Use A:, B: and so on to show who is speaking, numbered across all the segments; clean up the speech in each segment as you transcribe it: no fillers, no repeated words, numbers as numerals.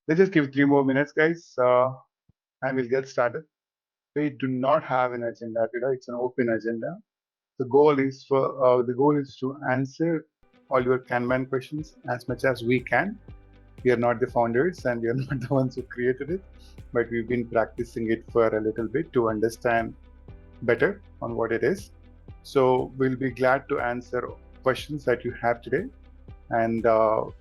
A: Let's just give 3 more minutes, guys, and we'll get started. We do not have an agenda today. It's an open agenda. The goal is to answer all your Kanban questions as much as we can. We are not the founders and we are not the ones who created it, but we've been practicing it for a little bit to understand better on what it is. So we'll be glad to answer questions that you have today. And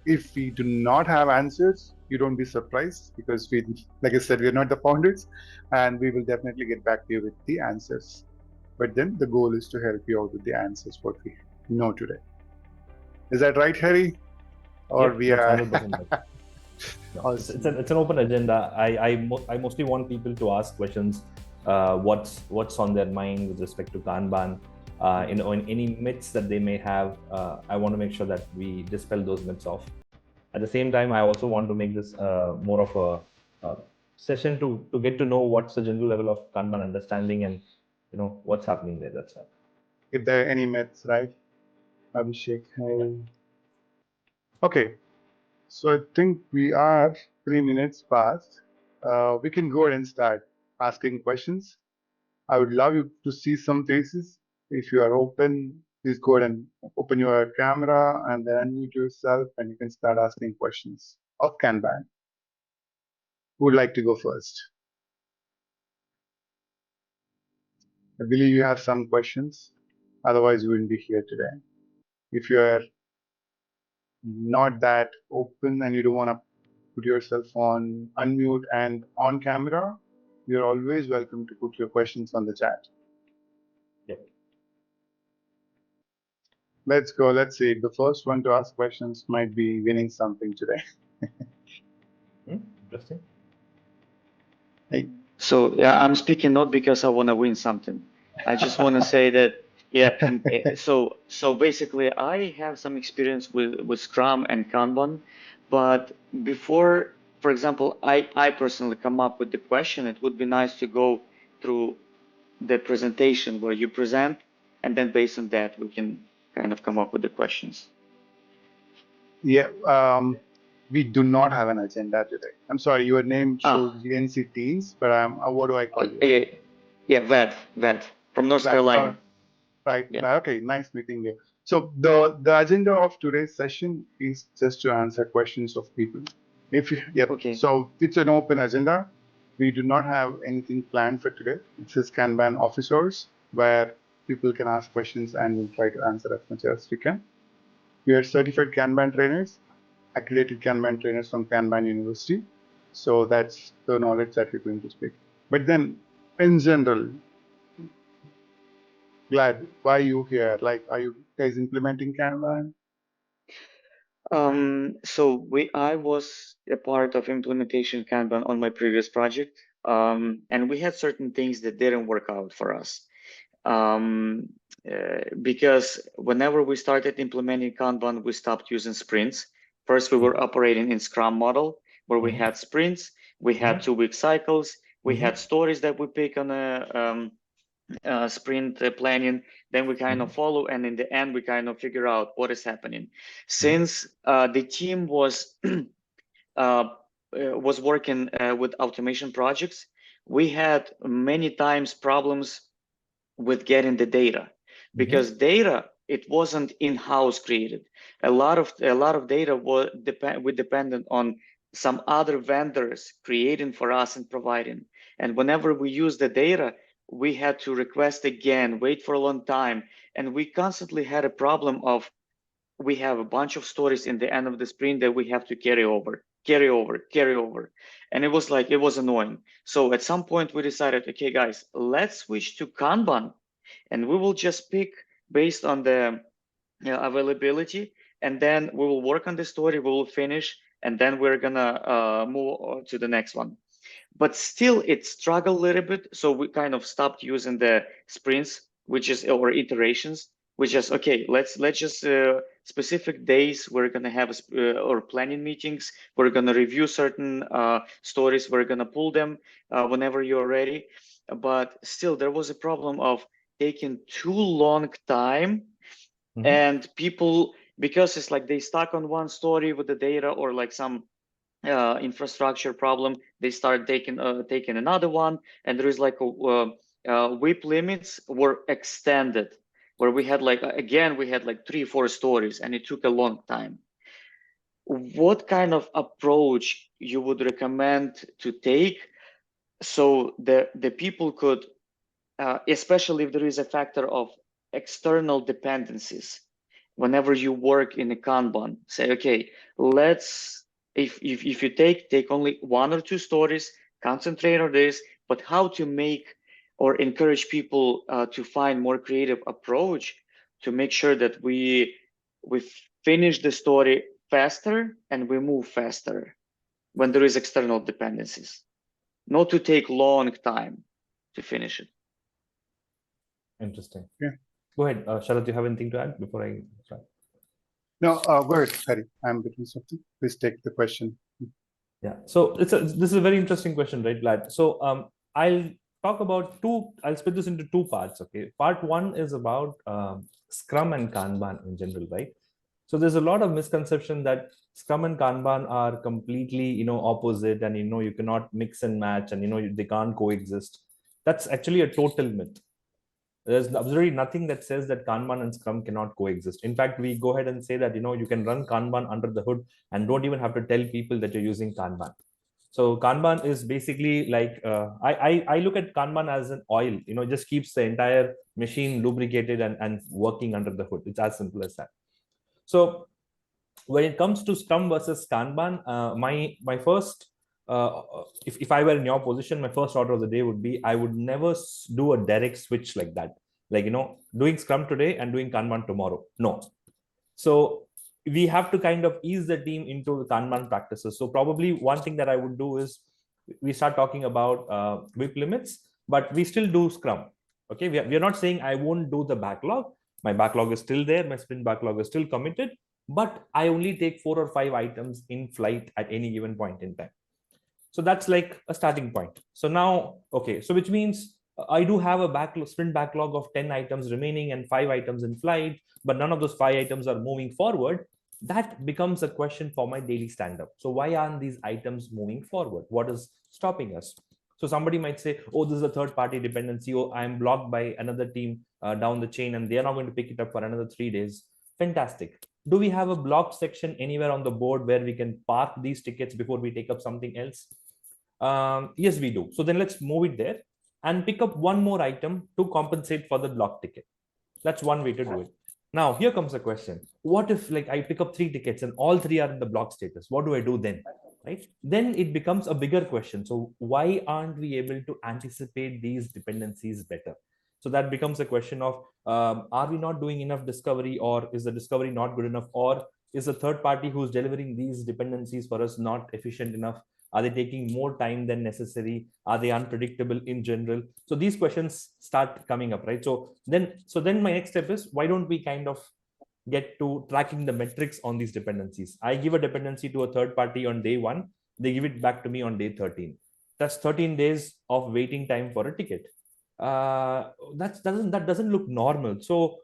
A: if we do not have answers, you don't be surprised because we, like I said, we are not the founders, and we will definitely get back to you with the answers. But then the goal is to help you out with the answers what we know today. Is that right, Harry? Or
B: Yep,
A: we
B: that's
A: are
B: 100% right.
A: awesome.
B: It's an open agenda. I mostly want people to ask questions. What's on their mind with respect to Kanban? In any myths that they may have. I want to make sure that we dispel those myths off. At the same time, I also want to make this more of a session to get to know what's the general level of Kanban understanding and what's happening there. That's all.
A: If there are any myths, right? Abhishek. Okay, so I think we are 3 minutes past. We can go ahead and start asking questions. I would love you to see some faces. If you are open, please go ahead and open your camera and then unmute yourself and you can start asking questions of Kanban. Who would like to go first? I believe you have some questions. Otherwise, you wouldn't be here today. If you are not that open and you don't want to put yourself on unmute and on camera, you're always welcome to put your questions on the chat.
B: Yep.
A: Let's go. Let's see. The first one to ask questions might be winning something today.
B: Interesting.
A: Hey.
C: So yeah, I'm speaking not because I want to win something. I just want to say that so basically I have some experience with Scrum and Kanban, but before, for example, I personally come up with the question, it would be nice to go through the presentation where you present, and then based on that we can kind of come up with the questions.
A: Yeah, we do not have an agenda today. I'm sorry, your name shows GNC but what do I call you?
C: Yeah, Ved from North Carolina.
A: Right.
C: Yeah.
A: Okay, nice meeting you. So the agenda of today's session is just to answer questions of people.
C: Okay.
A: So it's an open agenda. We do not have anything planned for today. It's just Kanban office hours where people can ask questions and we'll try to answer as much as we can. We are certified Kanban trainers, accredited Kanban trainers from Kanban University. So that's the knowledge that we're going to speak. But then, in general, Glad, why you here? Like, are you guys implementing Kanban?
C: So I was a part of implementation Kanban on my previous project, and we had certain things that didn't work out for us. Because whenever we started implementing Kanban, we stopped using sprints. First, we were operating in Scrum model where we had sprints, we had 2-week cycles, we had stories that we pick on a sprint planning, then we kind of follow, and in the end we kind of figure out what is happening. Since the team was working with automation projects, we had many times problems with getting the data, because data, it wasn't in-house created. A lot of data was dependent on some other vendors creating for us and providing. And whenever we use the data, we had to request again, wait for a long time, and we constantly had a problem of, we have a bunch of stories in the end of the sprint that we have to carry over. And it was annoying. So at some point we decided, okay guys, let's switch to Kanban, and we will just pick based on the availability, and then we will work on the story, we will finish, and then we're gonna move to the next one. But still it struggled a little bit, so we kind of stopped using the sprints, or iterations, which is okay, let's just specific days we're gonna have or planning meetings, we're gonna review certain stories, we're gonna pull them whenever you're ready. But still there was a problem of taking too long time, and people, because it's like they stuck on one story with the data, or like some infrastructure problem, they start taking another one, and there is like WIP limits were extended, where we had like again we had like 3-4 stories, and it took a long time. What kind of approach you would recommend to take so the people could, especially if there is a factor of external dependencies, whenever you work in a Kanban, say, okay, let's, if you take only 1 or 2 stories, concentrate on this, but how to make or encourage people to find more creative approach to make sure that we finish the story faster and we move faster when there is external dependencies, not to take long time to finish it.
B: Interesting.
A: Yeah.
B: Go ahead, Sharad. Do you have anything to add before I start?
A: No, go ahead, Harry. I'm between something. Please take the question.
B: Yeah. So this is a very interesting question, right, Vlad? So I'll talk about I'll split this into 2 parts. Okay. Part 1 is about Scrum and Kanban in general, right? So there's a lot of misconception that Scrum and Kanban are completely, opposite, and you cannot mix and match, and they can't coexist. That's actually a total myth. There's absolutely nothing that says that Kanban and Scrum cannot coexist. In fact, we go ahead and say that you can run Kanban under the hood and don't even have to tell people that you're using Kanban. So Kanban is basically like I look at Kanban as an oil. It just keeps the entire machine lubricated and working under the hood. It's as simple as that. So when it comes to Scrum versus Kanban, my first if I were in your position, my first order of the day would be I would never do a direct switch like that, like doing Scrum today and doing Kanban tomorrow. No. So we have to kind of ease the team into the Kanban practices. So probably one thing that I would do is we start talking about WIP limits, but we still do Scrum. Okay, we are not saying I won't do the backlog. My backlog is still there. My sprint backlog is still committed, but I only take 4 or 5 items in flight at any given point in time. So that's like a starting point. So now, okay, so which means I do have a sprint backlog of 10 items remaining and 5 items in flight, but none of those 5 items are moving forward. That becomes a question for my daily stand-up. So why aren't these items moving forward? What is stopping us? So somebody might say, oh, this is a third-party dependency, or I'm blocked by another team down the chain and they're not going to pick it up for another 3 days. Fantastic. Do we have a block section anywhere on the board where we can park these tickets before we take up something else? Yes, we do. So then let's move it there and pick up one more item to compensate for the block ticket. That's one way to do it. Now, here comes the question. What if like I pick up 3 tickets and all 3 are in the block status? What do I do then? Right? Then it becomes a bigger question. So why aren't we able to anticipate these dependencies better? So that becomes a question of, are we not doing enough discovery, or is the discovery not good enough, or is the third party who's delivering these dependencies for us not efficient enough? Are they taking more time than necessary? Are they unpredictable in general? So these questions start coming up, right? So then my next step is, why don't we kind of get to tracking the metrics on these dependencies? I give a dependency to a third party on day 1. They give it back to me on day 13. That's 13 days of waiting time for a ticket. That doesn't look normal. So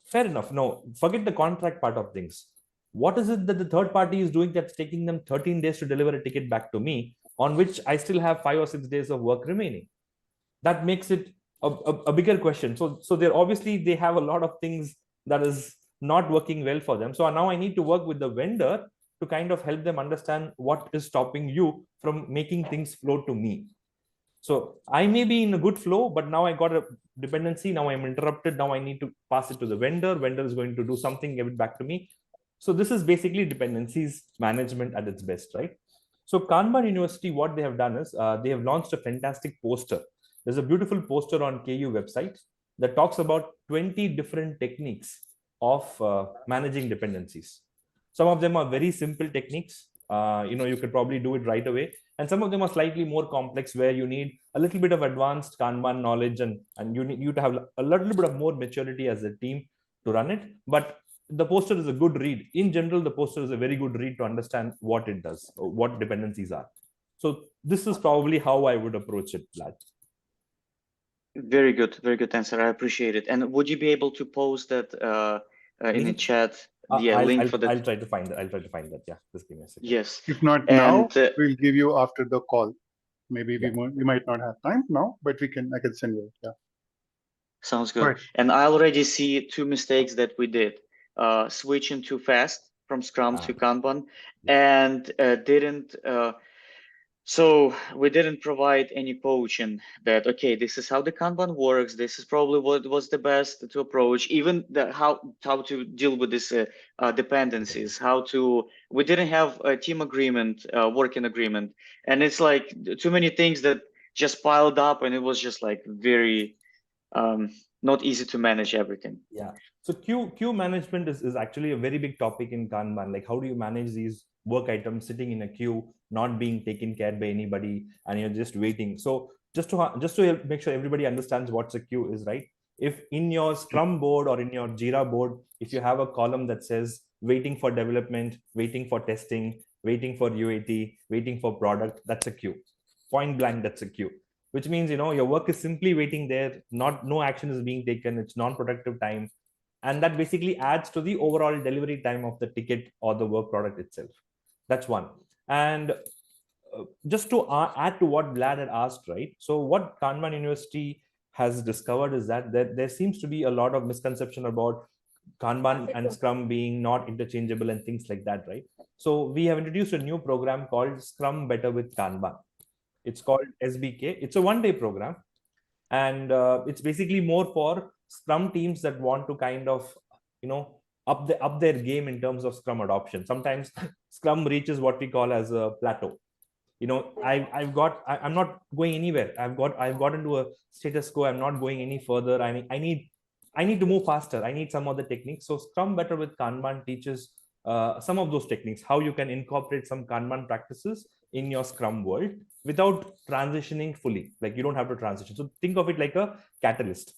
B: fair enough. No, forget the contract part of things. What is it that the third party is doing that's taking them 13 days to deliver a ticket back to me, on which I still have 5 or 6 days of work remaining? That makes it a bigger question. So they're obviously, they have a lot of things that is not working well for them. So now I need to work with the vendor to kind of help them understand what is stopping you from making things flow to me. So I may be in a good flow, but now I got a dependency. Now I'm interrupted. Now I need to pass it to the vendor. Vendor is going to do something, give it back to me. So this is basically dependencies management at its best, right? So Kanban University, what they have done is they have launched a fantastic poster. There's a beautiful poster on KU website that talks about 20 different techniques of managing dependencies. Some of them are very simple techniques. You could probably do it right away. And some of them are slightly more complex, where you need a little bit of advanced Kanban knowledge, and you need you to have a little bit of more maturity as a team to run it. But the poster is a good read. In general, the poster is a very good read to understand what it does, what dependencies are. So this is probably how I would approach it, Vlad.
C: Very good answer. I appreciate it. And would you be able to post that in the chat, link for that.
B: I'll try to find that. I'll try to find that. Yeah, just give me a second.
C: Yes,
A: If not now,
C: and
A: we'll give you after the call. Maybe
B: Yeah.
A: we might not have time now, but I can send you it. Yeah.
C: sounds good.
A: Right.
C: And I already see two mistakes that we did: switching too fast from Scrum to Kanban,
B: Yeah.
C: and didn't. So we didn't provide any coaching that, okay, this is how the Kanban works. This is probably what was the best to approach. Even how to deal with this dependencies. We didn't have a team agreement, working agreement, and it's like too many things that just piled up, and it was just like very not easy to manage everything.
B: Yeah. So queue management is actually a very big topic in Kanban. Like, how do you manage these work items sitting in a queue, not being taken care by anybody, and you're just waiting? So just to make sure everybody understands what a queue is, right? If in your Scrum board or in your Jira board, if you have a column that says waiting for development, waiting for testing, waiting for UAT, waiting for product, that's a queue. Point blank, that's a queue, which means your work is simply waiting there, no action is being taken, it's non-productive time, and that basically adds to the overall delivery time of the ticket or the work product itself. That's one. And just to add to what Vlad had asked, right? So what Kanban University has discovered is that there seems to be a lot of misconception about Kanban and Scrum being not interchangeable and things like that, right? So we have introduced a new program called Scrum Better with Kanban. It's called SBK. It's a one-day program, and it's basically more for Scrum teams that want to kind of, up their game in terms of Scrum adoption. Sometimes Scrum reaches what we call as a plateau. I'm not going anywhere. I've gotten to a status quo. I'm not going any further. I need to move faster. I need some other techniques. So Scrum Better with Kanban teaches some of those techniques, how you can incorporate some Kanban practices in your Scrum world without transitioning fully. Like, you don't have to transition. So think of it like a catalyst.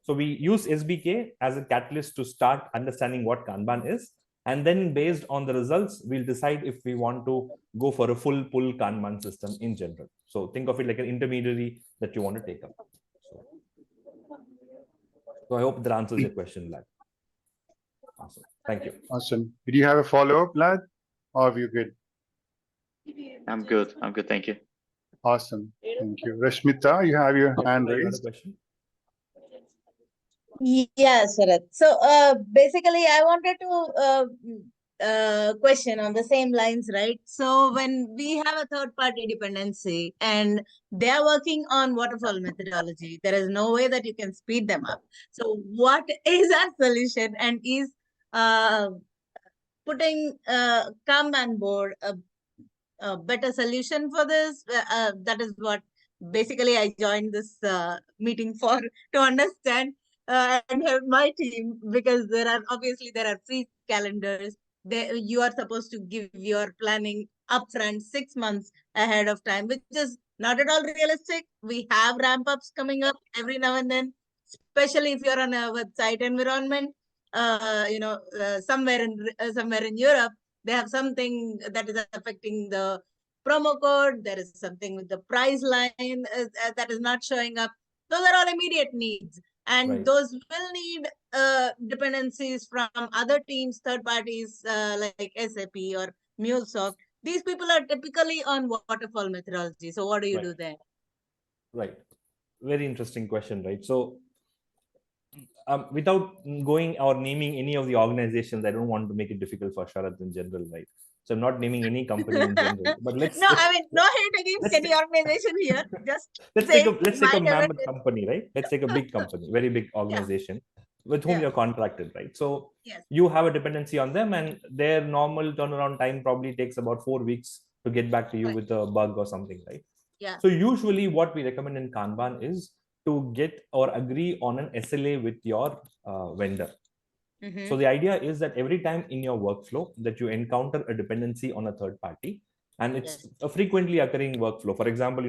B: So we use SBK as a catalyst to start understanding what Kanban is. And then based on the results, we'll decide if we want to go for a full pull Kanban system in general. So think of it like an intermediary that you want to take up. So I hope that answers your question, Vlad. Awesome. Thank you.
A: Awesome. Did you have a follow-up, Vlad? Or are you good?
C: I'm good. Thank you.
A: Awesome. Thank you. Rashmita, you have your hand
B: You had a
A: raised.
B: question?
D: Yeah, Sharat. So basically, I wanted to question on the same lines, right? So when we have a third-party dependency and they are working on waterfall methodology, there is no way that you can speed them up. So what is our solution? And is putting Kanban board a better solution for this? That is what basically I joined this meeting for, to understand and help my team, because there are free calendars. You are supposed to give your planning upfront 6 months ahead of time, which is not at all realistic. We have ramp ups coming up every now and then, especially if you're on a website environment. Somewhere in Europe, they have something that is affecting the promo code. There is something with the price line that is not showing up. Those are all immediate needs. And
B: Right.
D: those will need dependencies from other teams, third parties like SAP or MuleSoft. These people are typically on waterfall methodology. So what do you do there?
B: Right. Very interesting question, right? So without going or naming any of the organizations, I don't want to make it difficult for Sharath in general, right? So I'm not naming any company in general, but
D: no hate against any organization here. Just
B: let's take a mammoth company, right? Let's take a big company, very big organization with whom you're contracted, right? So you have a dependency on them, and their normal turnaround time probably takes about 4 weeks to get back to you with a bug or something, right?
D: Yeah.
B: So usually what we recommend in Kanban is to get or agree on an SLA with your vendor. So the idea is that every time in your workflow that you encounter a dependency on a third party, and it's a frequently occurring workflow. For example,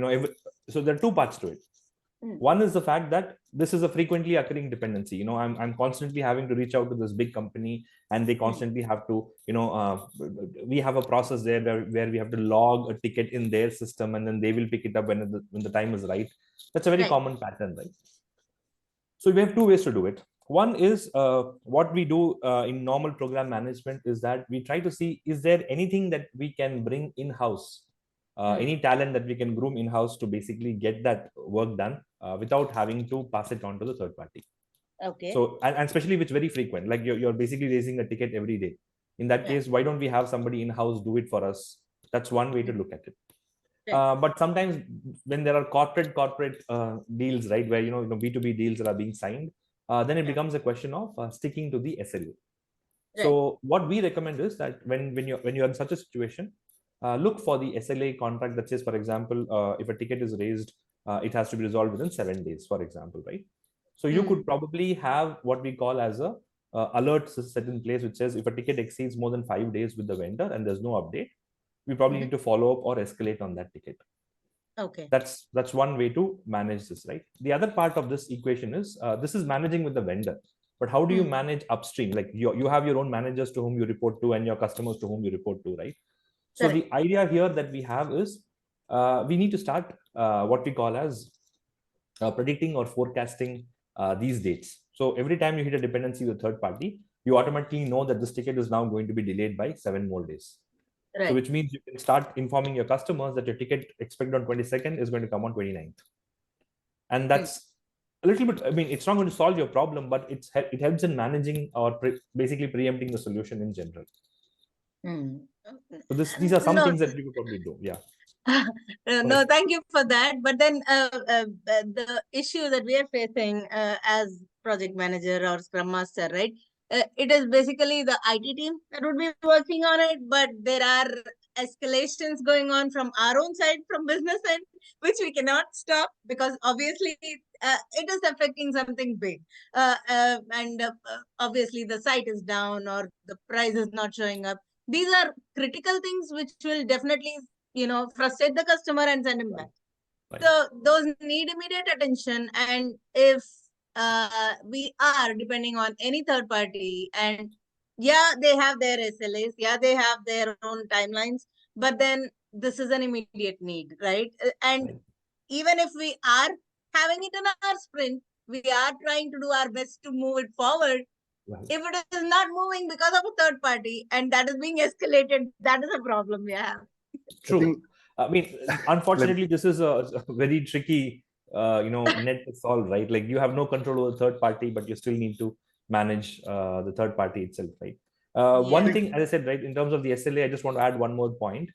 B: so there are two parts to it. One is the fact that this is a frequently occurring dependency. I'm constantly having to reach out to this big company, and they constantly have to, we have a process there where we have to log a ticket in their system, and then they will pick it up when the time is right. That's a very common pattern, right? So we have two ways to do it. One is what we do in normal program management is that we try to see, is there anything that we can bring in-house, any talent that we can groom in-house to basically get that work done without having to pass it on to the third party.
D: Okay.
B: So, and especially which very frequent, like you're basically raising a ticket every day. In that case, why don't we have somebody in-house do it for us? That's one way to look at it. But sometimes when there are corporate deals, right, where B2B deals that are being signed, then it becomes a question of sticking to the SLA. So what we recommend is that when you're in such a situation, look for the SLA contract that says, for example, if a ticket is raised, it has to be resolved within 7 days, for example, right? So you could probably have what we call as a alert set in place, which says if a ticket exceeds more than 5 days with the vendor and there's no update, we probably need to follow up or escalate on that ticket.
D: Okay.
B: That's one way to manage this, right? The other part of this equation is this is managing with the vendor, but how do you manage upstream? Like you have your own managers to whom you report to and your customers to whom you report to, right? So the idea here that we have is we need to start what we call as predicting or forecasting these dates. So every time you hit a dependency with a third party, you automatically know that this ticket is now going to be delayed by 7 more days. So which means you can start informing your customers that your ticket expected on 22nd is going to come on 29th. And that's a little bit, I mean, it's not going to solve your problem, but it helps in managing or basically preempting the solution in general. So these are some things that you could probably do. Yeah.
D: No, thank you for that. But then the issue that we are facing as project manager or scrum master, right? It is basically the IT team that would be working on it, but there are escalations going on from our own side, from business end, which we cannot stop because obviously it is affecting something big. And obviously the site is down or the price is not showing up. These are critical things which will definitely frustrate the customer and send him back. So those need immediate attention. And if we are depending on any third party, and they have their SLAs, they have their own timelines, but then this is an immediate need, right? And even if we are having it in our sprint, we are trying to do our best to move it forward. If it is not moving because of a third party and that is being escalated, that is a problem we have.
B: True. I mean, unfortunately, this is a very tricky, net to solve, right? Like you have no control over the third party, but you still need to manage the third party itself, right? One thing, as I said, right, in terms of the SLA, I just want to add one more point.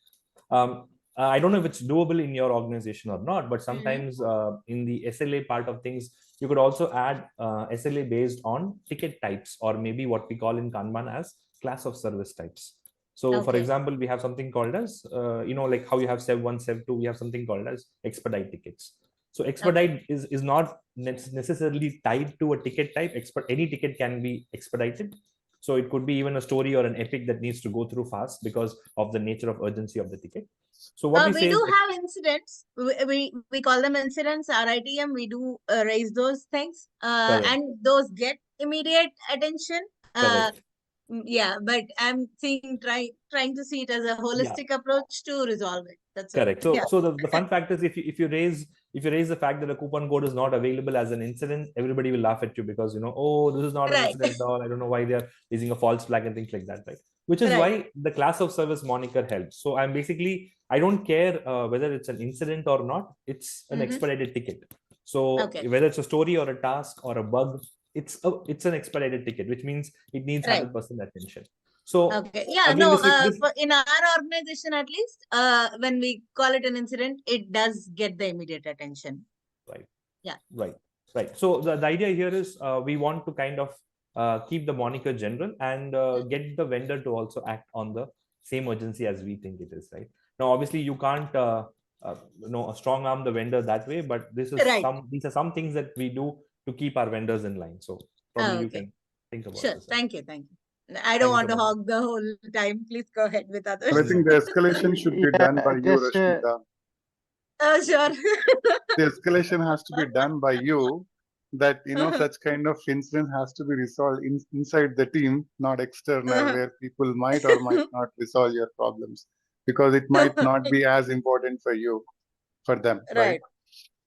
B: I don't know if it's doable in your organization or not, but sometimes in the SLA part of things, you could also add SLA based on ticket types, or maybe what we call in Kanban as class of service types. So for example, we have something called as, like how you have Sev 1, Sev 2, we have something called as expedite tickets. So expedite is not necessarily tied to a ticket type. Any ticket can be expedited. So it could be even a story or an epic that needs to go through fast because of the nature of urgency of the ticket. So what we do
D: have incidents. We call them incidents. RITM, we do raise those things, and those get immediate attention. Yeah, but I'm trying to see it as a holistic approach to resolve it. That's
B: correct. So the fun fact is, if you raise the fact that a coupon code is not available as an incident, everybody will laugh at you because oh, this is not an incident at all. I don't know why they are using a false flag and things like that, right? Which is why the class of service moniker helps. So I don't care whether it's an incident or not. It's an expedited ticket. So whether it's a story or a task or a bug, it's an expedited ticket, which means it needs 100% attention. So
D: in our organization, at least when we call it an incident, it does get the immediate attention.
B: Right. So the idea here is we want to kind of keep the moniker general and get the vendor to also act on the same urgency as we think it is, right? Now obviously you can't strong arm the vendor that way, but these are some things that we do to keep our vendors in line. So probably you can think about this.
D: Thank you. I don't want to hog the whole time. Please go ahead with others.
A: I think the escalation should be done by you, Rashmita.
D: Sure.
A: The escalation has to be done by you. That such kind of incident has to be resolved inside the team, not external, where people might or might not resolve your problems because it might not be as important for them, right?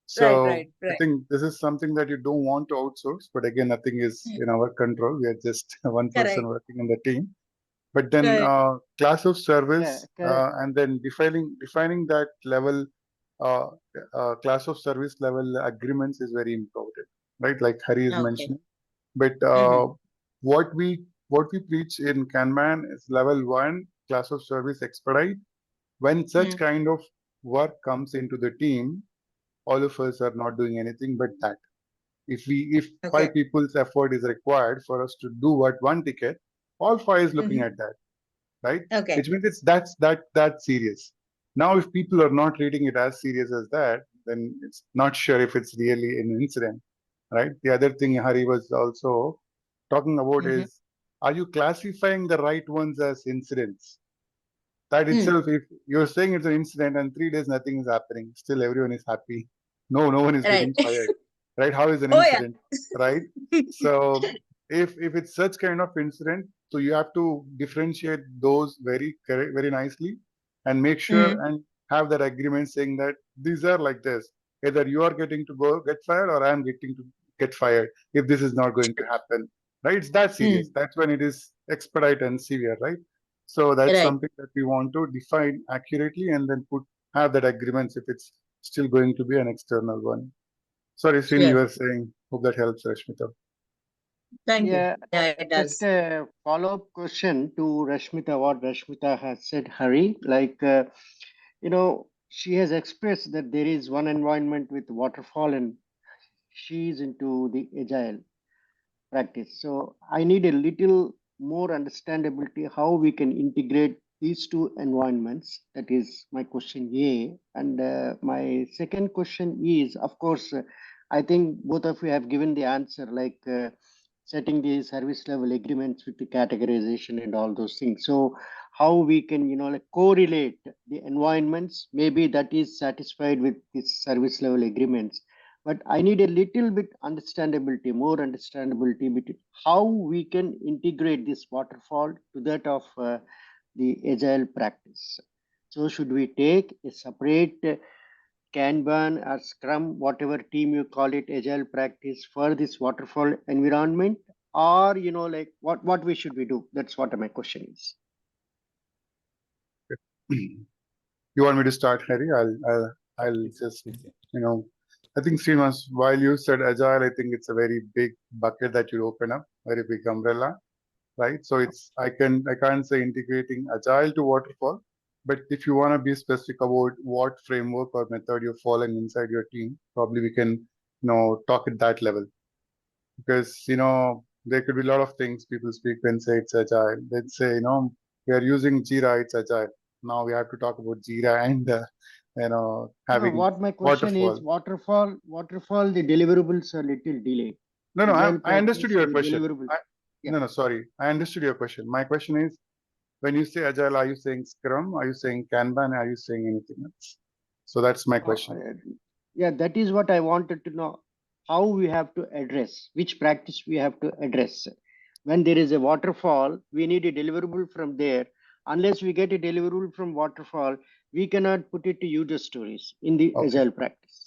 A: So
D: Right.
A: I think this is something that you don't want to outsource, but again, nothing is in our control. We are just one person
D: Correct.
A: working in the team. But then
D: Right.
A: class of
E: Yeah,
A: service
E: correct.
A: and then defining that level, uh, class of service level agreements is very important, right? Like Hari is
D: Okay.
A: mentioning. But
D: Mm-hmm.
A: what we preach in Kanban is level 1 class of service expedite. When such kind of work comes into the team, all of us are not doing anything but that. If
D: Okay.
A: 5 people's effort is required for us to do what one ticket, all 5 is looking
D: Mm-hmm.
A: at that, right?
D: Okay.
A: Which means it's that serious. Now, if people are not treating it as serious as that, then it's not sure if it's really an incident, right? The other thing Hari was also talking about
D: Mm-hmm.
A: is, are you classifying the right ones as incidents? That
D: Mm.
A: itself, if you're saying it's an incident and 3 days nothing is happening, still everyone is happy. No one is
D: Right.
A: getting fired, right? How is an
D: Oh yeah.
A: incident, right? So if it's such kind of incident, so you have to differentiate those very nicely, and make sure
D: Mm.
A: and have that agreement saying that these are like this. Either you are getting to go get fired, or I am getting to get fired if this is not going to happen, right? It's that serious.
D: Mm.
A: That's when it is expedite and severe, right? So that's
D: Right.
A: something that we want to define accurately and then have that agreements if it's still going to be an external one. Sorry, Srini,
D: Sure.
A: you were saying. Hope that helps, Rashmita.
D: Thank you.
E: Yeah,
D: Yeah, it
E: just
D: does.
E: a follow-up question to Rashmita, what Rashmita has said, Hari. Like, she has expressed that there is one environment with waterfall and she's into the agile practice. So I need a little more understandability how we can integrate these two environments. That is my question A. And my second question is, of course, I think both of you have given the answer, like setting the service level agreements with the categorization and all those things. So how we can, like correlate the environments, maybe that is satisfied with this service level agreements, but I need a little bit understandability, more understandability between how we can integrate this waterfall to that of the agile practice. So should we take a separate Kanban or Scrum, whatever team you call it, agile practice for this waterfall environment, or like what we should we do? That's what my question is.
A: You want me to start, Harry? I'll just, I think, Srinivas, while you said agile, I think it's a very big bucket that you open up, very big umbrella, right? So I can't say integrating agile to waterfall, but if you want to be specific about what framework or method you're following inside your team, probably we can, talk at that level. Because, there could be a lot of things people speak when say it's agile. They'd say, we are using Jira, it's agile. Now we have to talk about Jira and,
E: No,
A: having
E: what my question is,
A: waterfall.
E: waterfall, the deliverables are little delayed.
A: No,
E: Agile
A: I understood
E: practice,
A: your
E: the
A: question.
E: deliverable. Yeah.
A: No, sorry. I understood your question. My question is, when you say agile, are you saying Scrum? Are you saying Kanban? Are you saying anything else? So that's my
E: Uh,
A: question.
E: uh, yeah, that is what I wanted to know. How we have to address, which practice we have to address. When there is a waterfall, we need a deliverable from there. Unless we get a deliverable from waterfall, we cannot put it to user stories in the
A: Okay.
E: agile practice.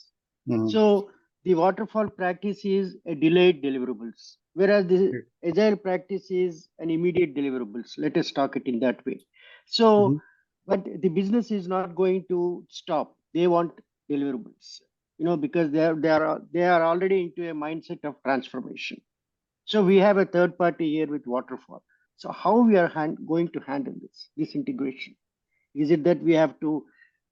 A: Mhm.
E: So the waterfall practice is a delayed deliverables, whereas the agile practice is an immediate deliverables. Let us talk it in that way. So,
A: Mhm.
E: but the business is not going to stop. They want deliverables, because they are already into a mindset of transformation. So we have a third party here with waterfall. So how we are going to handle this integration? Is it that we have to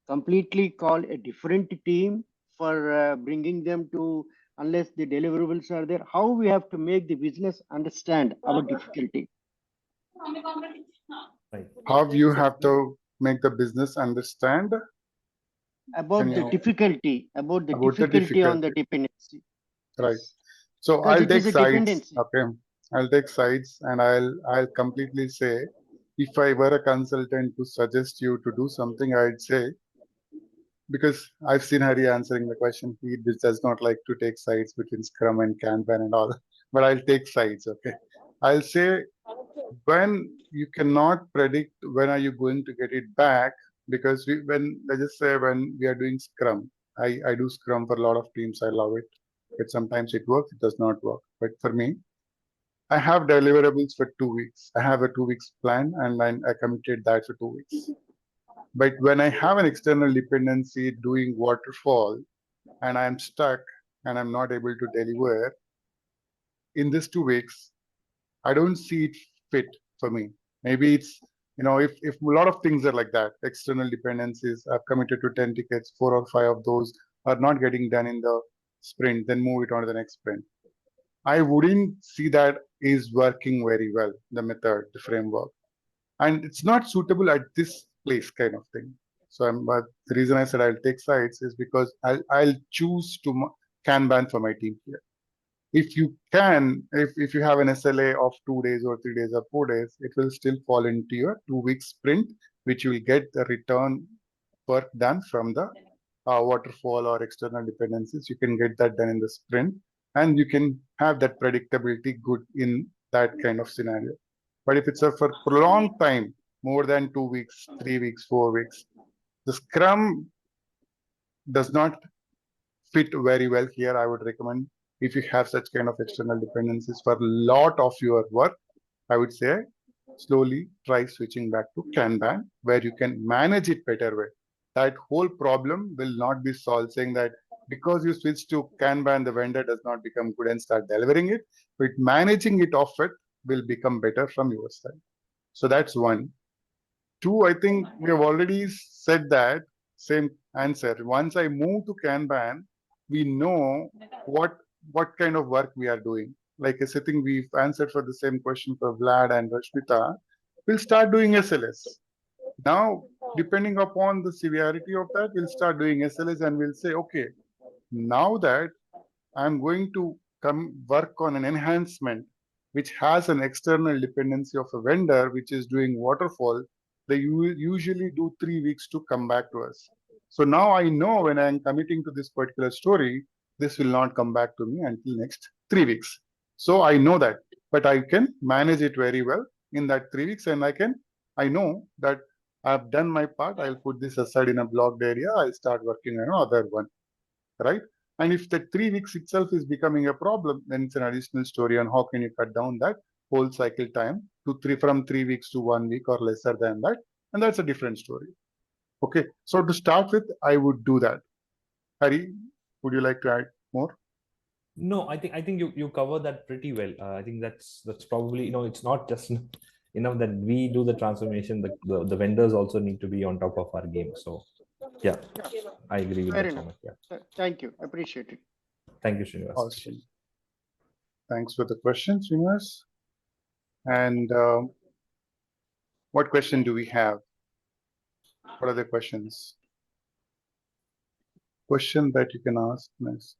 E: completely call a different team for bringing them to, unless the deliverables are there? How we have to make the business understand our difficulty
B: Right.
A: How you
B: So
A: have to make the business understand? Can
E: about the
A: you
E: difficulty,
A: about the
E: on the
A: difficulty?
E: dependency?
A: Right.
E: Yes,
A: So
E: because
A: I'll
E: it is
A: take
E: a
A: sides.
E: dependency.
A: Okay. I'll take sides and I'll completely say, if I were a consultant to suggest you to do something, I'd say, because I've seen Hari answering the question, he does not like to take sides between Scrum and Kanban and all. But I'll take sides. Okay. I'll say, when you cannot predict when are you going to get it back, because when let's just say when we are doing Scrum, I do Scrum for a lot of teams. I love it. But sometimes it works, it does not work. But for me, I have deliverables for 2 weeks. I have a 2 weeks plan and I committed that for 2 weeks. But when I have an external dependency doing waterfall and I'm stuck and I'm not able to deliver in this 2 weeks, I don't see it fit for me. Maybe it's, if a lot of things are like that, external dependencies, I've committed to 10 tickets, 4 or 5 of those are not getting done in the sprint, then move it on to the next sprint. I wouldn't see that is working very well, the method, the framework. And it's not suitable at this place kind of thing. So but the reason I said I'll take sides is because I'll choose to Kanban for my team here. If you can, if you have an SLA of 2 days or 3 days or 4 days, it will still fall into your 2 week sprint, which you will get the return work done from the waterfall or external dependencies. You can get that done in the sprint, and you can have that predictability good in that kind of scenario. But if it's for prolonged time, more than 2 weeks, 3 weeks, 4 weeks, the Scrum does not fit very well here. I would recommend, if you have such kind of external dependencies for a lot of your work, I would say slowly try switching back to Kanban, where you can manage it better way. That whole problem will not be solved saying that because you switch to Kanban, the vendor does not become good and start delivering it, but managing it off it will become better from your side. So that's one. Two, I think we have already said that same answer. Once I move to Kanban, we know what kind of work we are doing. Like I think we've answered for the same question for Vlad and Rashmita. We'll start doing SLS. Now, depending upon the severity of that, we'll start doing SLS and we'll say, okay, now that I'm going to come work on an enhancement which has an external dependency of a vendor which is doing waterfall, they usually do 3 weeks to come back to us. So now I know when I'm committing to this particular story, this will not come back to me until next 3 weeks. So I know that, but I can manage it very well in that 3 weeks, and I know that I've done my part. I'll put this aside in a blocked area. I'll start working on another one, right? And if the 3 weeks itself is becoming a problem, then it's an additional story on how can you cut down that whole cycle time to from 3 weeks to 1 week or lesser than that. And that's a different story. Okay. So to start with, I would do that. Hari, would you like to add more?
B: No, I think you cover that pretty well. I think that's probably, it's not just that we do the transformation. The vendors also need to be on top of our game. So yeah, I agree with that so much. Yeah.
E: Thank you. Appreciate it.
B: Thank you, Srinivas.
A: Awesome. Thanks for the question, Srinivas. And what question do we have? What are the questions? Question that you can ask next.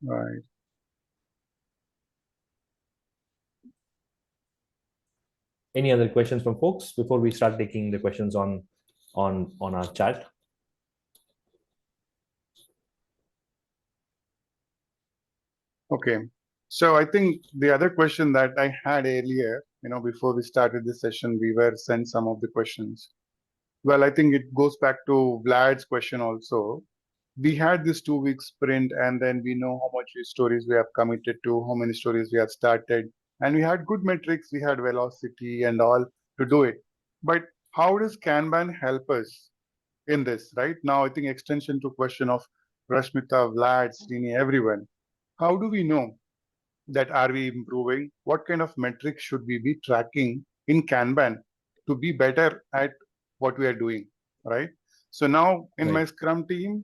A: Right.
B: Any other questions from folks before we start taking the questions on our chat?
A: Okay. So I think the other question that I had earlier, before we started this session, we were sent some of the questions. Well, I think it goes back to Vlad's question also. We had this 2 week sprint, and then we know how much stories we have committed to, how many stories we have started, and we had good metrics. We had velocity and all to do it. But how does Kanban help us in this? Right now, I think extension to question of Rashmita, Vlad, Srini, everyone. How do we know that are we improving? What kind of metrics should we be tracking in Kanban to be better at what we are doing, right? So now in my Scrum team,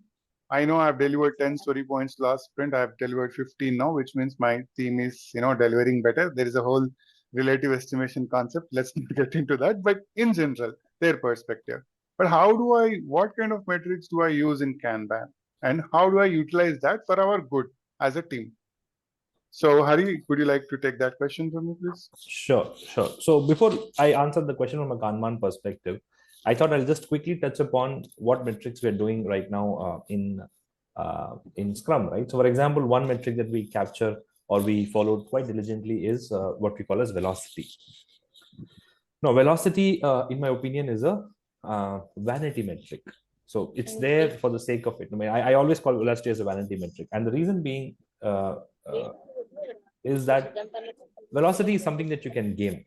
A: I know I've delivered 10 story points last sprint. I've delivered 15 now, which means my team is, delivering better. There is a whole relative estimation concept. Let's not get into that, but in general, their perspective. But what kind of metrics do I use in Kanban? And how do I utilize that for our good as a team? So, Hari, would you like to take that question from me, please?
B: Sure. So before I answer the question from a Kanban perspective, I thought I'll just quickly touch upon what metrics we're doing right now in Scrum, right? So for example, one metric that we capture or we followed quite diligently is what we call as velocity. Now, velocity, in my opinion, is a vanity metric. So it's there for the sake of it. I mean, I always call velocity as a vanity metric, and the reason being is that velocity is something that you can game.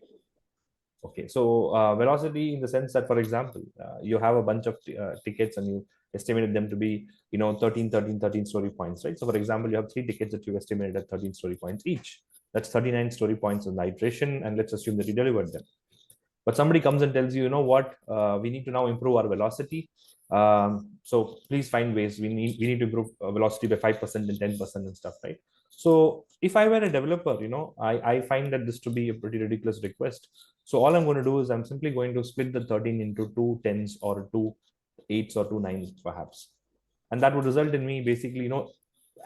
B: Okay, so velocity in the sense that, for example, you have a bunch of tickets and you estimated them to be, 13, 13, 13 story points, right? So for example, you have 3 tickets that you estimated at 13 story points each. That's 39 story points in the iteration, and let's assume that you delivered them. But somebody comes and tells you, you know what, we need to now improve our velocity. So please find ways. We need to improve velocity by 5% and 10% and stuff, right? So if I were a developer, I find that this to be a pretty ridiculous request. So all I'm going to do is I'm simply going to split the 13 into 2 10s or 2 8s or 2 9s perhaps. And that would result in me basically,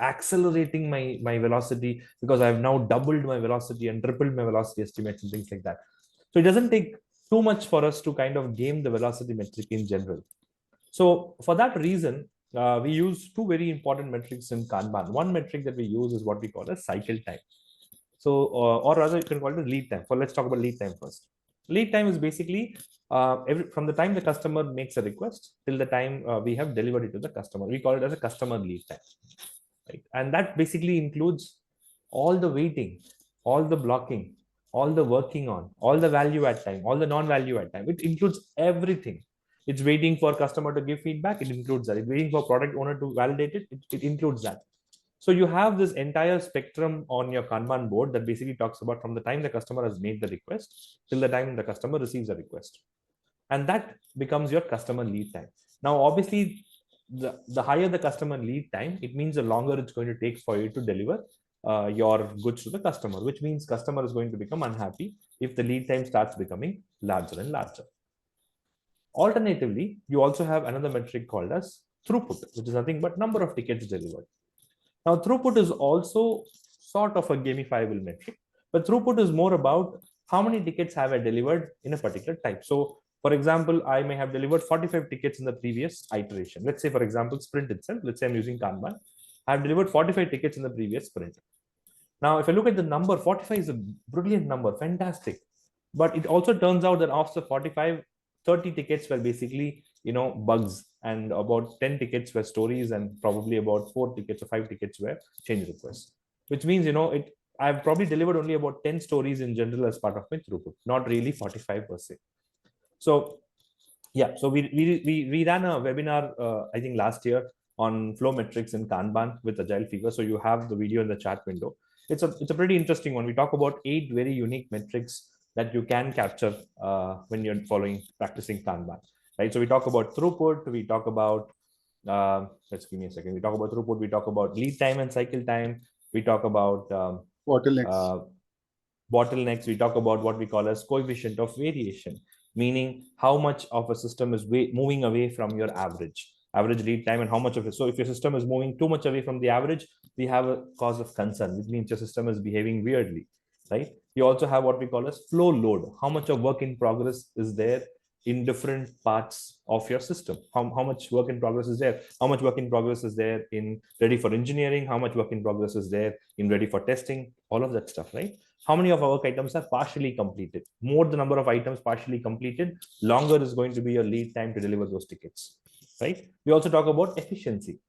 B: accelerating my velocity, because I've now doubled my velocity and tripled my velocity estimates and things like that. So it doesn't take too much for us to kind of game the velocity metric in general. So for that reason, we use two very important metrics in Kanban. One metric that we use is what we call a cycle time. So, or rather, you can call it lead time. Let's talk about lead time first. Lead time is basically from the time the customer makes a request till the time we have delivered it to the customer. We call it as a customer lead time, right? And that basically includes all the waiting, all the blocking, all the working on, all the value add time, all the non-value add time. It includes everything. It's waiting for customer to give feedback. It includes that. It's waiting for product owner to validate it. It includes that. So you have this entire spectrum on your Kanban board that basically talks about from the time the customer has made the request till the time the customer receives a request. And that becomes your customer lead time. Now, obviously, the higher the customer lead time, it means the longer it's going to take for you to deliver your goods to the customer, which means customer is going to become unhappy if the lead time starts becoming larger and larger. Alternatively, you also have another metric called as throughput, which is nothing but number of tickets delivered. Now, throughput is also sort of a gamifiable metric, but throughput is more about how many tickets have I delivered in a particular type. So, for example, I may have delivered 45 tickets in the previous iteration. Let's say, for example, sprint itself. Let's say I'm using Kanban. I've delivered 45 tickets in the previous sprint. Now, if I look at the number, 45 is a brilliant number, fantastic. But it also turns out that after 45, 30 tickets were basically, bugs, and about 10 tickets were stories, and probably about 4 tickets or 5 tickets were change requests, which means, I've probably delivered only about 10 stories in general as part of my throughput, not really 45 per se. So yeah, so we ran a webinar, I think last year, on flow metrics in Kanban with AgileFever. So you have the video in the chat window. It's a pretty interesting one. We talk about 8 very unique metrics that you can capture when you're practicing Kanban, right? So we talk about throughput. We talk about let's give me a second. We talk about throughput. We talk about lead time and cycle time. We talk about
A: bottlenecks.
B: Bottlenecks. We talk about what we call as coefficient of variation, meaning how much of a system is moving away from your average lead time, and how much of it. So if your system is moving too much away from the average, we have a cause of concern, which means your system is behaving weirdly, right? You also have what we call as flow load. How much of work in progress is there in different parts of your system? How much work in progress is there? How much work in progress is there in ready for engineering? How much work in progress is there in ready for testing? All of that stuff, right? How many of our work items are partially completed? More the number of items partially completed, longer is going to be your lead time to deliver those tickets, right? We also talk about efficiency.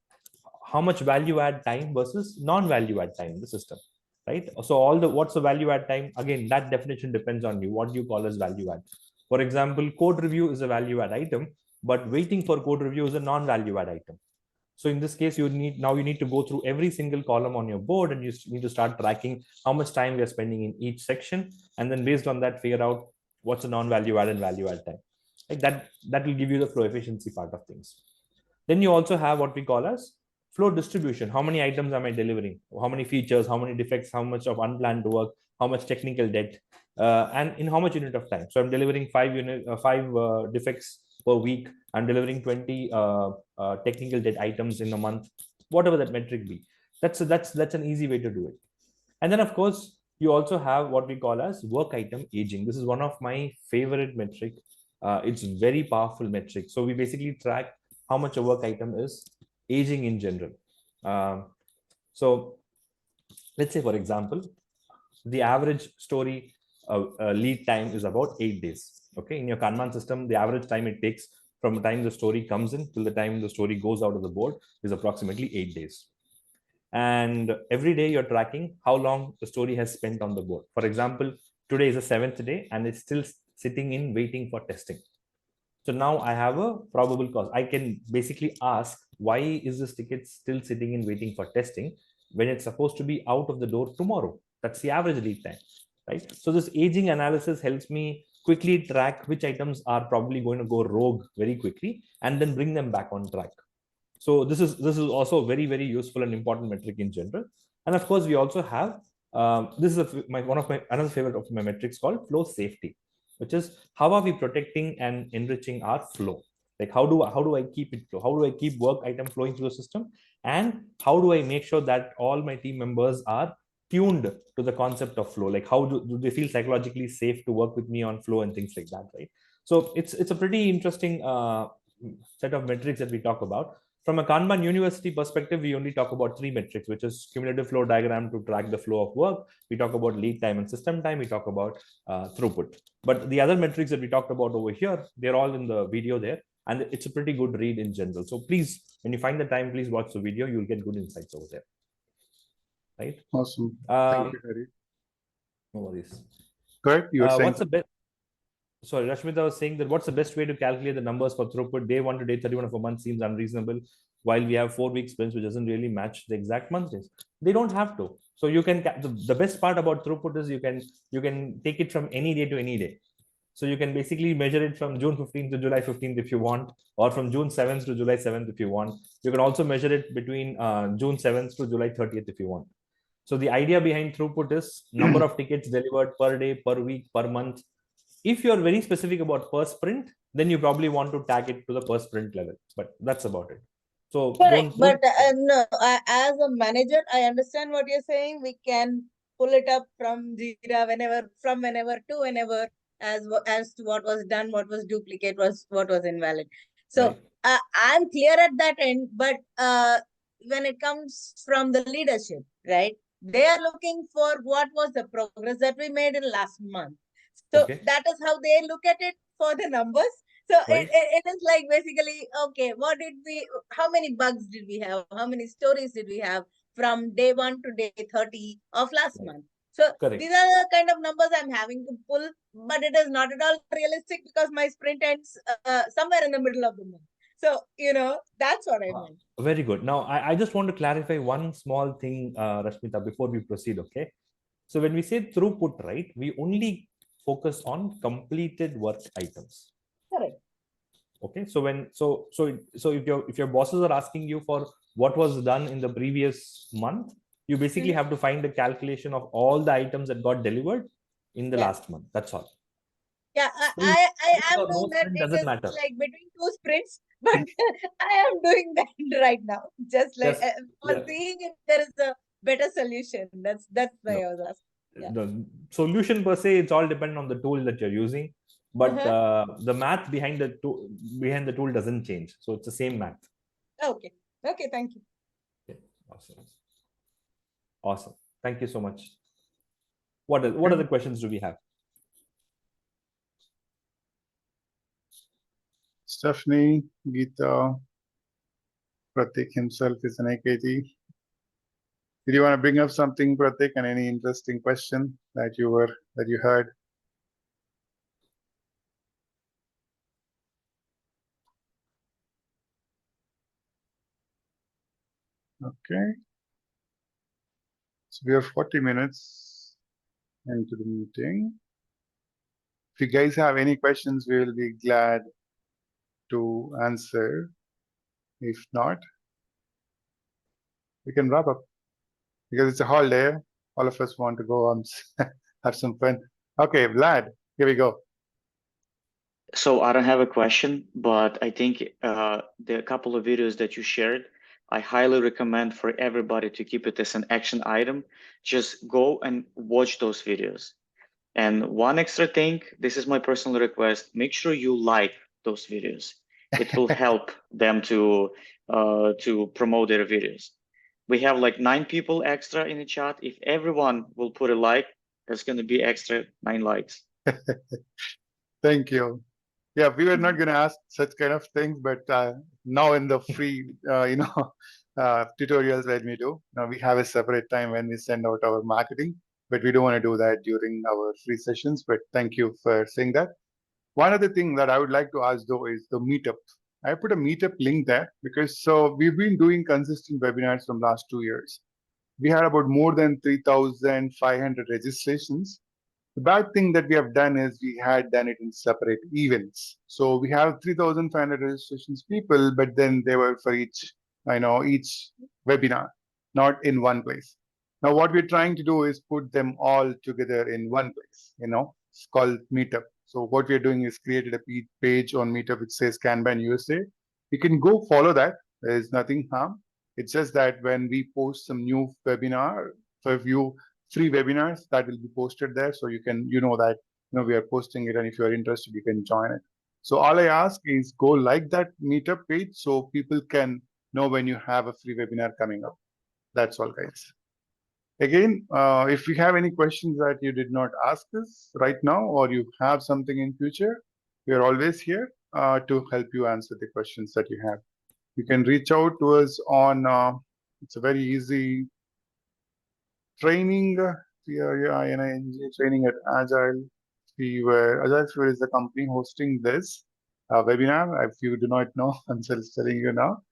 B: How much value add time versus non-value add time in the system, right? So what's the value add time? Again, that definition depends on you. What do you call as value add? For example, code review is a value add item, but waiting for code review is a non-value add item. So in this case, you need to go through every single column on your board, and you need to start tracking how much time we are spending in each section, and then based on that, figure out what's a non-value add and value add time. Like that will give you the flow efficiency part of things. Then you also have what we call as flow distribution. How many items am I delivering? How many features? How many defects? How much of unplanned work? How much technical debt? And in how much unit of time? So I'm delivering five defects per week. I'm delivering 20 technical debt items in a month. Whatever that metric be, that's an easy way to do it. And then of course you also have what we call as work item aging. This is one of my favorite metric. It's very powerful metric. So we basically track how much a work item is aging in general. So let's say, for example, the average story lead time is about 8 days. Okay, in your Kanban system, the average time it takes from the time the story comes in till the time the story goes out of the board is approximately 8 days. And every day you're tracking how long the story has spent on the board. For example, today is the 7th day and it's still sitting in waiting for testing. So now I have a probable cause. I can basically ask, why is this ticket still sitting in waiting for testing when it's supposed to be out of the door tomorrow? That's the average lead time, right? So this aging analysis helps me quickly track which items are probably going to go rogue very quickly and then bring them back on track. So this is also a very useful and important metric in general. And of course, we also have this is another favorite of my metrics called flow safety, which is how are we protecting and enriching our flow? Like how do I keep it flow? How do I keep work item flowing through the system? And how do I make sure that all my team members are tuned to the concept of flow? Like how do they feel psychologically safe to work with me on flow and things like that, right? So it's a pretty interesting set of metrics that we talk about. From a Kanban university perspective, we only talk about 3 metrics, which is cumulative flow diagram to track the flow of work. We talk about lead time and system time. We talk about throughput. But the other metrics that we talked about over here, they're all in the video there. And it's a pretty good read in general. So please, when you find the time, please watch the video. You'll get good insights over there. Right?
A: Awesome. Thank you, Hari.
B: No worries.
A: Correct. You were saying
B: what's the best? Sorry, Rashmita was saying that what's the best way to calculate the numbers for throughput? Day 1 to day 31 of a month seems unreasonable, while we have 4-week sprints, which doesn't really match the exact month days. They don't have to. So you can, the best part about throughput is you can take it from any day to any day. So you can basically measure it from June 15th to July 15th if you want, or from June 7th to July 7th if you want. You can also measure it between June 7th to July 30th if you want. So the idea behind throughput is number of tickets delivered per day, per week, per month. If you're very specific about per sprint, then you probably want to tag it to the per sprint level, but that's about it. So
D: correct.
B: don't
D: But no, as a manager, I understand what you're saying. We can pull it up from Jira whenever to whenever, as to what was done, what was duplicate, what was invalid. So
B: right.
D: I'm clear at that end. But when it comes from the leadership, right? They are looking for what was the progress that we made in last month. So
B: Okay.
D: that is how they look at it for the numbers. So
B: Right.
D: it is like basically, okay, how many bugs did we have? How many stories did we have from day 1 to day 30 of last
B: Right.
D: month? So
B: Correct.
D: these are the kind of numbers I'm having to pull, but it is not at all realistic because my sprint ends somewhere in the middle of the month. So, that's what I meant.
B: Very good. Now, I just want to clarify one small thing, Rashmita, before we proceed, okay? So when we say throughput, right, we only focus on completed work items.
D: Correct.
B: Okay, so if your bosses are asking you for what was done in the previous month, you basically have to find a calculation of all the items that got delivered in the last month. That's all.
D: Yeah,
B: Sprint,
D: I am
B: or no
D: doing that.
B: sprint
D: It
B: doesn't
D: is
B: matter.
D: like between 2 sprints, but I am doing that right now. Just like for seeing if there is a better solution. That's why I was asking. Yeah.
B: The solution per se, it's all dependent on the tool that you're using, but the math behind the tool doesn't change. So it's the same math.
D: Okay. Okay. Thank you.
B: Okay. Awesome. Thank you so much. What other questions do we have?
A: Stephanie, Geeta, Pratik himself is an AKG. Did you want to bring up something, Pratik, and any interesting question that you heard? Okay. So we are 40 minutes into the meeting. If you guys have any questions, we will be glad to answer. If not, we can wrap up because it's a holiday. All of us want to go on have some fun. Okay, Vlad, here we go.
C: So I don't have a question, but I think the couple of videos that you shared, I highly recommend for everybody to keep it as an action item. Just go and watch those videos. And one extra thing, this is my personal request, make sure you like those videos. It will help them to promote their videos. We have like 9 people extra in the chat. If everyone will put a like, there's going to be extra 9 likes.
A: Thank you. Yeah, we were not going to ask such kind of things, but now in the free, tutorials that we do, now we have a separate time when we send out our marketing, but we don't want to do that during our free sessions. But thank you for saying that. One other thing that I would like to ask though is the meetup. I put a meetup link there because so we've been doing consistent webinars from last 2 years. We had about more than 3,500 registrations. The bad thing that we have done is we had done it in separate events. So we have 3,500 registrations people, but then they were for each webinar, not in one place. Now what we're trying to do is put them all together in one place. It's called Meetup. So what we're doing is created a page on Meetup which says Kanban USA. You can go follow that. There is nothing harm. It's just that when we post some new webinar for you free webinars, that will be posted there, so you can that we are posting it, and if you are interested, you can join it. So all I ask is go like that Meetup page so people can know when you have a free webinar coming up. That's all, guys. Again, if you have any questions that you did not ask us right now, or you have something in future, we are always here to help you answer the questions that you have. You can reach out to us on it's a very easy training, training at AgileFever. AgileFever is the company hosting this webinar. If you do not know, I'm just telling you now.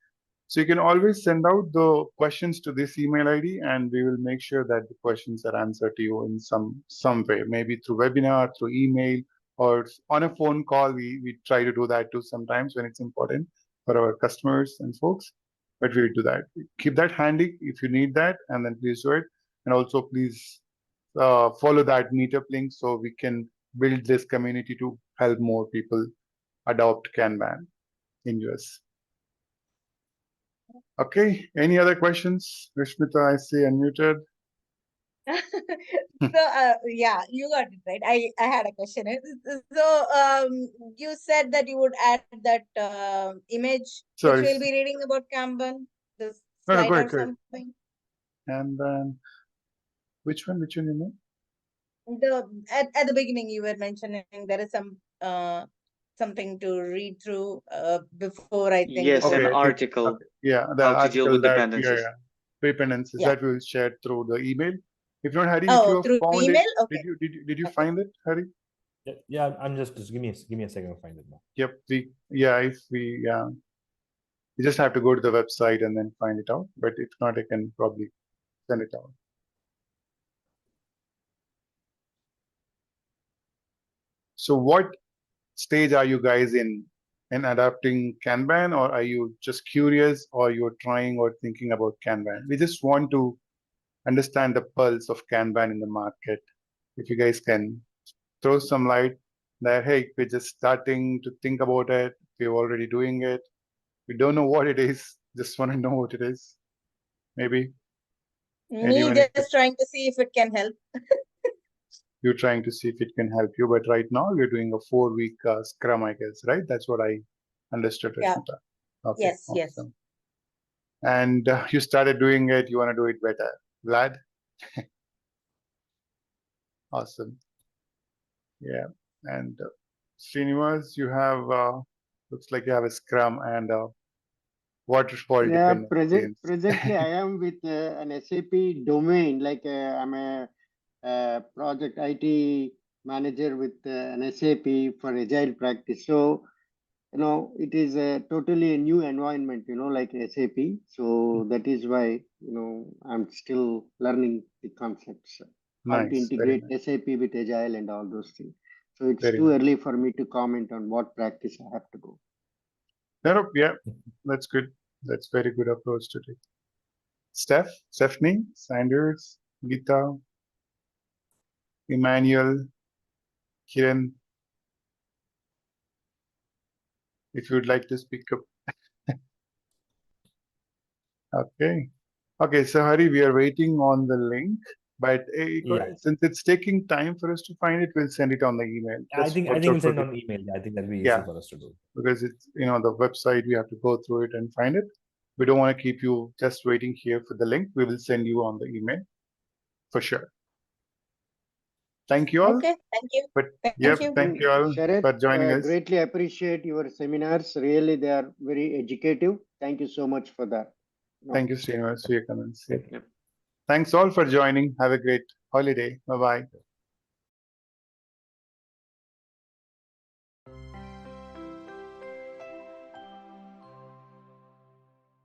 A: So you can always send out the questions to this email ID, and we will make sure that the questions are answered to you in some way, maybe through webinar, through email, or on a phone call. We try to do that too sometimes when it's important for our customers and folks. But we do that. Keep that handy if you need that, and then please do it. And also please follow that Meetup link so we can build this community to help more people adopt Kanban in US. Okay, any other questions? Rishmita, I see unmuted.
D: So yeah, you got it right. I had a question. So you said that you would add that image
A: Sorry.
D: which we'll be reading about Kanban, the
A: No,
D: slide
A: go
D: or
A: ahead.
D: something.
A: Kanban. Which one you mean?
D: At the beginning you were mentioning there is some something to read through before, I think.
C: Yes,
A: Okay,
C: an article.
A: Okay. Yeah, the
C: How to
A: article
C: deal with
A: that
C: dependencies.
A: dependencies
D: Yeah.
A: that we'll share through the email. If not, Hari, if
D: Oh,
A: you have
D: through
A: found
D: email?
A: it,
D: Okay.
A: did you
D: Okay.
A: find it, Hari?
B: Yeah, I'm just give me a second to find it now.
A: Yep. You just have to go to the website and then find it out. But if not, I can probably send it out. So what stage are you guys in adapting Kanban, or are you just curious, or you're trying or thinking about Kanban? We just want to understand the pulse of Kanban in the market. If you guys can throw some light that, hey, we're just starting to think about it, we're already doing it, we don't know what it is, just want to know what it is. Maybe
D: Me just trying to see if it can help.
A: You're trying to see if it can help you, but right now you're doing a 4-week Scrum, I guess, right? That's what I understood,
D: Yeah.
A: Rashmita. Okay,
D: Yes,
A: awesome.
D: yes.
A: And you started doing it, you want to do it better. Glad? Awesome. Yeah. And Srinivas, you have, looks like you have a Scrum and waterfall dependencies.
E: Presently I am with an SAP domain, like I'm a project IT manager with an SAP for agile practice. So, it is a totally a new environment, like SAP. So that is why, I'm still learning the concepts, how to integrate SAP with agile and all those things. So it's too early for me to comment on what practice I have to go.
A: No, yeah, that's good. That's very good approach to take. Stephanie, Sanders, Gita, Emmanuel, Kiran, if you would like to speak up. Okay, so Hari, we are waiting on the link, but since it's taking time for us to find it, we'll send it on the email.
B: I think we'll send it on email. I think that'll be easy for us to do.
A: Because it's the website, we have to go through it and find it. We don't want to keep you just waiting here for the link. We will send you on the email for sure. Thank you all.
D: Okay, thank you.
A: But
D: Thank
A: yep,
D: you.
A: thank you all
E: Sharat,
A: for joining us.
E: greatly appreciate your seminars. Really, they are very educative. Thank you so much for that.
A: Thank you, Srinivas, for your comments. Yep.
C: Yep.
A: Thanks all for joining. Have a great holiday. Bye-bye.